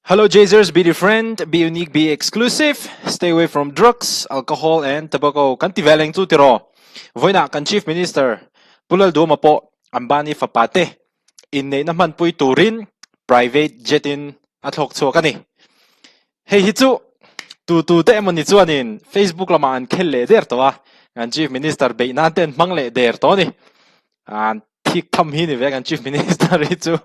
Hello, Jazers. Be different, be unique, be exclusive. Stay away from drugs, alcohol, and tobacco. Kanti veleng tu tiro. Voina kan Chief Minister Pu Lalduhoma po ambani fapate. Inne naman pu'y turin private jetin at hokso kani. Hey hitu tu te mo ni chuanin Facebook lamaan khelle der to kan Chief Minister be naten mangle der to ni. An thik tham hi ni ve kan Chief Minister hitu.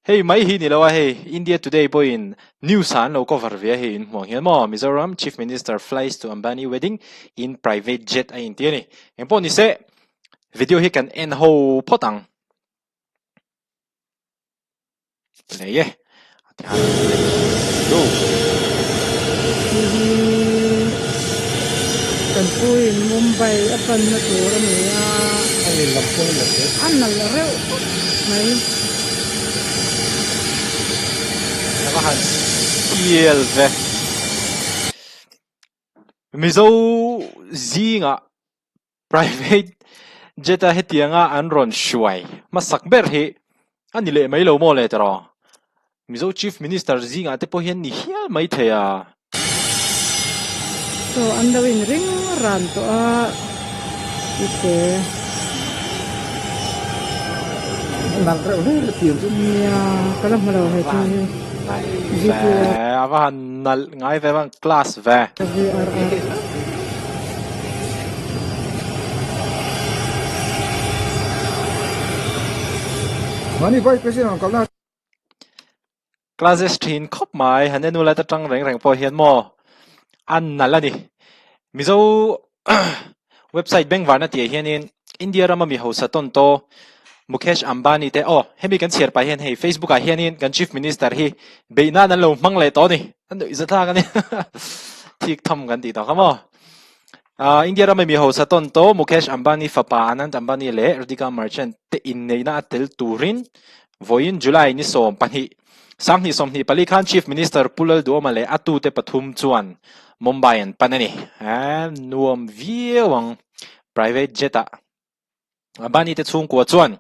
Hey, mai hi ni lawa hey, India Today boy in news han lo cover ve hey in mo hian mo Mizoram Chief Minister flies to Ambani wedding in private jet a in tiani. Empo ni se video hi kan en ho potang. Le ye. Go. Kan pui Mumbai apan na tur ni a Ani lampung na te. anal reu mai Nakahan siel ve. Mizo zinga private jet a hetianga anron shuai. Masak ber hi anile mai lo mo le tro. Mizo Chief Minister zinga te po hian ni hial mai thea. so andawin ring ran to a ite Nang reu ni tiam tu. nia kalam malo hai tu Ve avan nal ngai ve van class ve. VRR Mani vai president kal na. Classes thin khop mai hanenu la ta tang reng reng po hian mo an nalani mizo website bank varna ti hianin India rama mi hosa ton to Mukesh Ambani te hemi kan share pa hian hei Facebook a hianin kan Chief Minister hi beina nan lo mangle to ni anu izatha kan ni thik tham kan ti to kamo India rama mi hosa ton to Mukesh Ambani fapa Anand Ambani le Radhika Merchant te in neina atel turin voin July ni som panhi sang ni som ni pali khan Chief Minister Pu Lalduhoma le atu te pathum chuan Mumbai an panani nuam viewang private jet a Ambani te chung ko chuan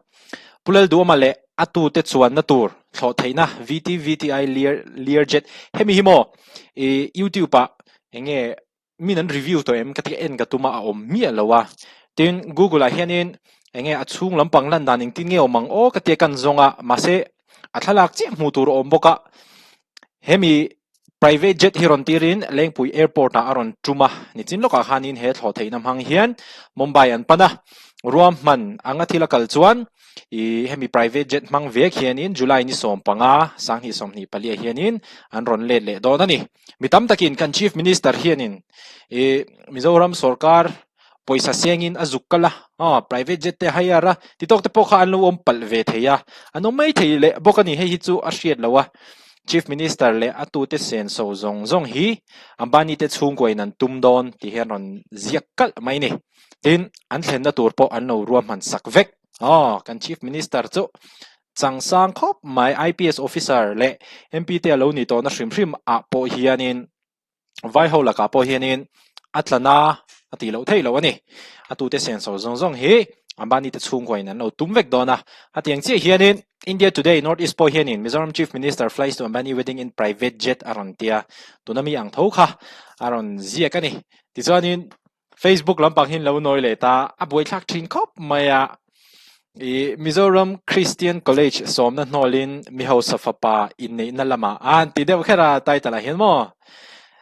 Pu Lalduhoma le atu te chuan na tur thlo theina VTI Learjet hemi himo YouTube pa enge minan review to em katika en katuma a om mi alowa tin Google a hianin enge achung lampang lan daning tin nge omang o katia kan zonga mase athalak chi mutur om boka hemi private jet hiron tirin lengpui airport a aron truma ni chin loka khanin he thlo theinam hang hian Mumbai an pana ruam man anga thila kal chuan hemi private jet mang ve khianin July ni som panga sang hi som ni pali hianin an ron le do na ni mitam takin kan Chief Minister hianin Mizoram Sarkar poisa siangin azukala private jet te hayara titok te pokha anlo om palve theya ano mai theile bokani he hi chu a hriat lawa Chief Minister le atu te sen so zong hi Ambani te chung ko inan tumdon ti hianon ziakal mai ni tin an thlen na tur po an no ruam han sakvek kan Chief Minister chu changsang khop mai IPS officer le MP te alo ni to na hrim a po hianin vai ho la ka po hianin atlana ati lo thei lo ani atu te sen so zong hi Ambani te chung ko inan no tumvek dona atiang chi hianin India Today Northeast po hianin Mizoram Chief Minister flies to Ambani wedding in private jet aron tia tunami ang thokha aron zia kani ti chuanin Facebook lampang hin lo noi le ta aboi thak thin khop maya Mizoram Christian College somna hnolin mi house fapa in nei na lama an ti deuh khera title hian mo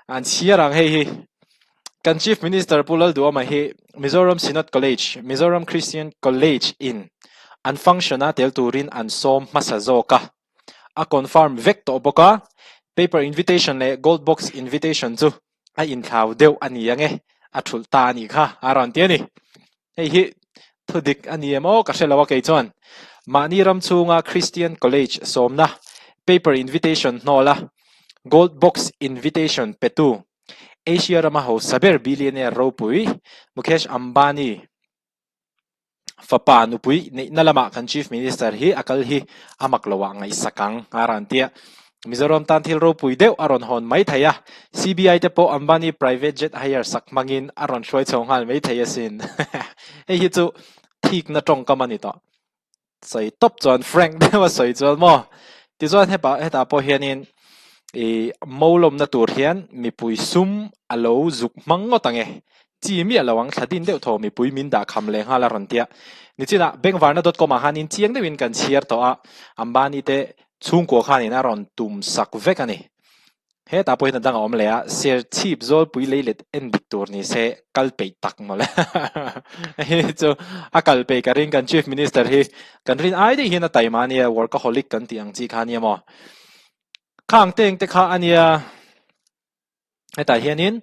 an siarang hei kan Chief Minister Pu Lalduhoma hi Mizoram Synod College Mizoram Christian College in an functiona tel turin an som masazoka a confirm vek to boka paper invitation le gold box invitation chu a in thlau deuh ani ange a thul ta ni kha aron tiani hei hi thudik ani emo ka selawa ke chuan Maniram chunga Christian College somna paper invitation nola gold box invitation petu Asia rama ho saber billionaire ropui Mukesh Ambani fapa nupui nalama kan Chief Minister hi akal hi amaklowa ngai sakang arantia Mizoram tanthil ropui deuh aron hon mai thaya CBI te po Ambani private jet hire sakmangin aron hroi chonghal mai thaya sin hei hi chu thik na tong kamani to sei top chuan Frank dewa sei chuan mo ti chuan heta po hianin mâu lom na tur hian mi pui sum alo zuk mango tange chi mi alawang thadin deuh tho mi pui min da kham le hala ron tia ni china benkwarna.com hanin chiang dewin kan share to a ambani te chung ko khanin a ron tum sak vek ani he ta poi na dang om le a share chip zol pui leilet en victor ni se kalpei tak mole he chu a kalpei ka ring kan chief minister hi kan rin ai de hian a taimania workaholic kan tiang chi khania mo khang teng te kha ania heta hianin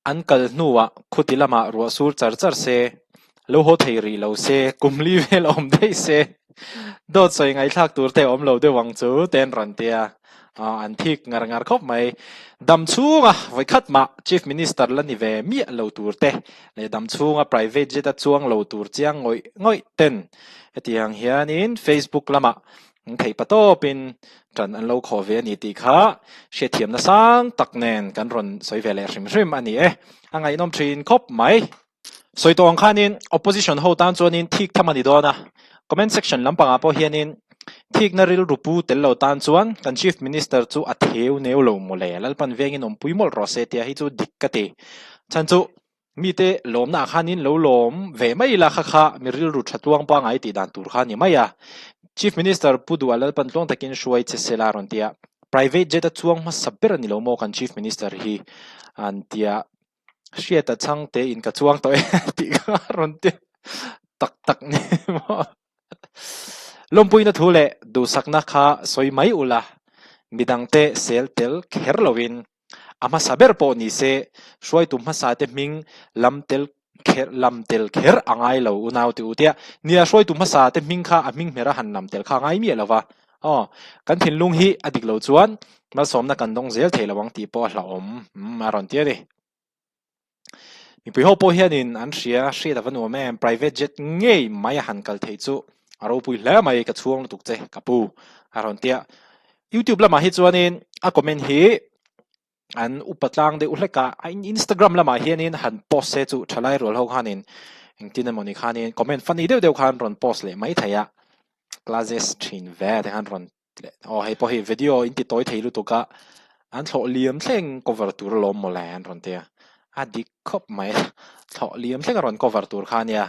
an kal hnuwa khutilama ruwa sur char char se lo ho thei ri lo se kumli vel om dei se dot soi ngai thak tur te om lo de wang chu ten ran tia an thik ngar ngar khop mai dam chunga vai khat ma chief minister la ni ve mi lo tur te le dam chunga private jet a chuang lo tur chiang ngoi ngoi ten hetiang hianin facebook lama thei pato pin tran an lo kho ve ni ti kha she thiam na sang tak nen kan ron soi vele hrim hrim ani angai nom thin khop mai soi tong khanin opposition ho tan chuanin thik thamani dona comment section lampanga po hianin thik na ril rupu tel lo tan chuan kan chief minister chu a theu neu lo mole lalpan vengin om puimol ro se tia hi chu dikkati chan chu mi te lom na khanin lo lom ve mai la kha kha mi ril ru thatuang pa ngai ti dan tur khani maya chief minister pudu alal pan tlong takin shuai che selaron tia private jet a chuang ma sabber ni lo mo kan chief minister hi an tia hriat a chang te in ka chuang to ti kha ron tia tak tak ni mo lompui na thule du sakna kha soi mai ula midang te sel tel kher lovin ama saber po ni se shuai tum ma sa te ming lam tel kher angai lo unaw ti utia nia shuai tum ma sa te ming kha aming mera han lam tel kha ngai mi lawa kan thin lung hi adik lo chuan ma somna kan dong zel theilawang ti po hla om maron tia ni mi pui ho po hianin an hria da vanu me private jet ngei mai han kal thei chu aro pui hla mai ka chuang tuk che kapu aron tia youtube lama hi chuanin a comment hi an upatlang de uhleka instagram lama hianin han post se chu thalai rol ho khanin engtin moni khanin comment funny deu khan ron post le mai thaya classes thin ve de han ron hei po hi video in ti toy theilu to ka an thlo liam thleng cover tur lom mo la an ron tia adik khop mai thlo liam thleng ron cover tur khania